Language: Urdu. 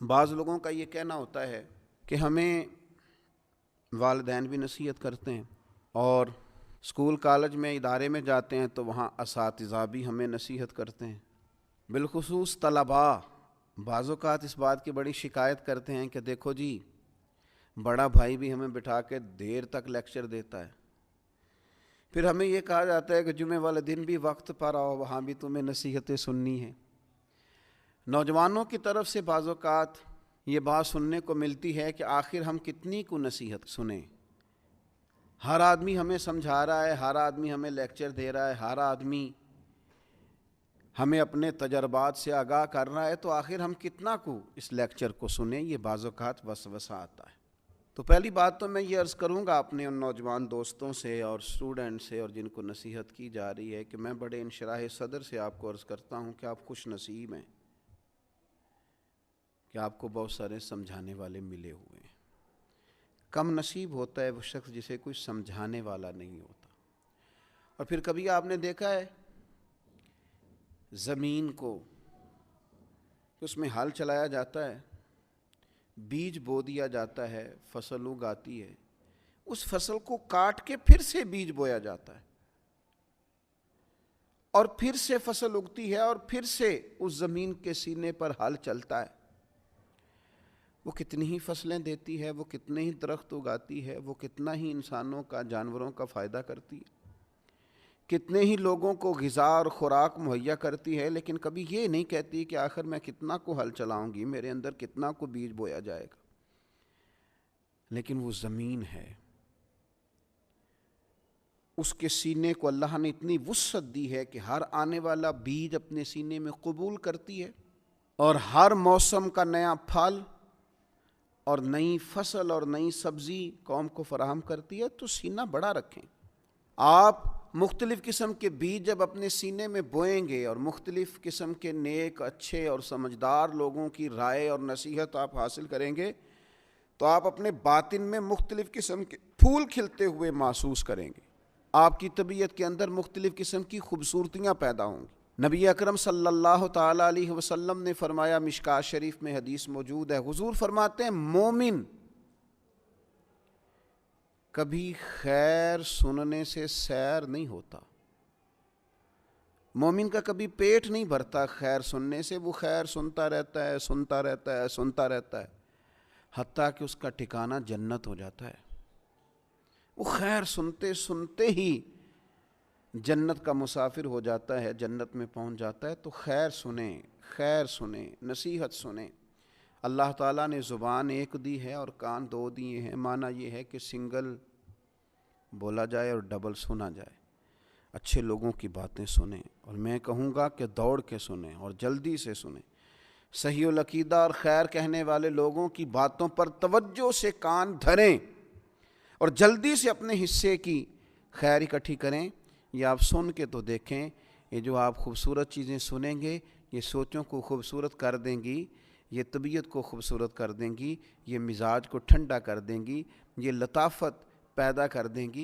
بعض لوگوں کا یہ کہنا ہوتا ہے کہ ہمیں والدین بھی نصیحت کرتے ہیں، اور اسکول کالج میں ادارے میں جاتے ہیں تو وہاں اساتذہ بھی ہمیں نصیحت کرتے ہیں، بالخصوص طلباء بعض اوقات اس بات کی بڑی شکایت کرتے ہیں کہ دیکھو جی، بڑا بھائی بھی ہمیں بٹھا کے دیر تک لیکچر دیتا ہے، پھر ہمیں یہ کہا جاتا ہے کہ جمعے والے دن بھی وقت پر آؤ، وہاں بھی تمہیں نصیحتیں سننی ہیں۔ نوجوانوں کی طرف سے بعض اوقات یہ بات سننے کو ملتی ہے کہ آخر ہم کتنی کو نصیحت سنیں، ہر آدمی ہمیں سمجھا رہا ہے، ہر آدمی ہمیں لیکچر دے رہا ہے، ہر آدمی ہمیں اپنے تجربات سے آگاہ کر رہا ہے، تو آخر ہم کتنا کو اس لیکچر کو سنیں، یہ بعض اوقات وسوسہ آتا ہے۔ تو پہلی بات تو میں یہ عرض کروں گا اپنے ان نوجوان دوستوں سے اور اسٹوڈنٹ سے اور جن کو نصیحت کی جا رہی ہے کہ میں بڑے انشراح صدر سے آپ کو عرض کرتا ہوں کہ آپ خوش نصیب ہیں کہ آپ کو بہت سارے سمجھانے والے ملے ہوئے ہیں۔ کم نصیب ہوتا ہے وہ شخص جسے کوئی سمجھانے والا نہیں ہوتا۔ اور پھر کبھی آپ نے دیکھا ہے زمین کو اس میں ہل چلایا جاتا ہے، بیج بو دیا جاتا ہے، فصل اگاتی ہے، اس فصل کو کاٹ کے پھر سے بیج بویا جاتا ہے اور پھر سے فصل اگتی ہے اور پھر سے اس زمین کے سینے پر ہل چلتا ہے۔ وہ کتنی ہی فصلیں دیتی ہے، وہ کتنے ہی درخت اگاتی ہے، وہ کتنا ہی انسانوں کا، جانوروں کا فائدہ کرتی ہے، کتنے ہی لوگوں کو غذا اور خوراک مہیا کرتی ہے، لیکن کبھی یہ نہیں کہتی کہ آخر میں کتنا کو ہل چلاؤں گی، میرے اندر کتنا کو بیج بویا جائے گا۔ لیکن وہ زمین ہے، اس کے سینے کو اللہ نے اتنی وسعت دی ہے کہ ہر آنے والا بیج اپنے سینے میں قبول کرتی ہے، اور ہر موسم کا نیا پھل اور نئی فصل اور نئی سبزی قوم کو فراہم کرتی ہے۔ تو سینہ بڑا رکھیں۔ آپ مختلف قسم کے بیج جب اپنے سینے میں بوئیں گے اور مختلف قسم کے نیک، اچھے اور سمجھدار لوگوں کی رائے اور نصیحت آپ حاصل کریں گے تو آپ اپنے باطن میں مختلف قسم کے پھول کھلتے ہوئے محسوس کریں گے، آپ کی طبیعت کے اندر مختلف قسم کی خوبصورتیاں پیدا ہوں گی۔ نبی اکرم صلی اللہ تعالیٰ علیہ وسلم نے فرمایا، مشکوٰۃ شریف میں حدیث موجود ہے، حضور فرماتے ہیں مومن کبھی خیر سننے سے سیر نہیں ہوتا، مومن کا کبھی پیٹ نہیں بھرتا خیر سننے سے، وہ خیر سنتا رہتا ہے، سنتا رہتا ہے، سنتا رہتا ہے، حتیٰ کہ اس کا ٹھکانہ جنت ہو جاتا ہے۔ وہ خیر سنتے سنتے ہی جنت کا مسافر ہو جاتا ہے، جنت میں پہنچ جاتا ہے۔ تو خیر سنیں، خیر سنیں، نصیحت سنیں۔ اللہ تعالیٰ نے زبان ایک دی ہے اور کان دو دیے ہیں، معنی یہ ہے کہ سنگل بولا جائے اور ڈبل سنا جائے۔ اچھے لوگوں کی باتیں سنیں، اور میں کہوں گا کہ دوڑ کے سنیں اور جلدی سے سنیں۔ صحیح العقیدہ اور خیر کہنے والے لوگوں کی باتوں پر توجہ سے کان دھریں اور جلدی سے اپنے حصے کی خیر اکٹھی کریں۔ یہ آپ سن کے تو دیکھیں، یہ جو آپ خوبصورت چیزیں سنیں گے یہ سوچوں کو خوبصورت کر دیں گی، یہ طبیعت کو خوبصورت کر دیں گی، یہ مزاج کو ٹھنڈا کر دیں گی، یہ لطافت پیدا کر دیں گی۔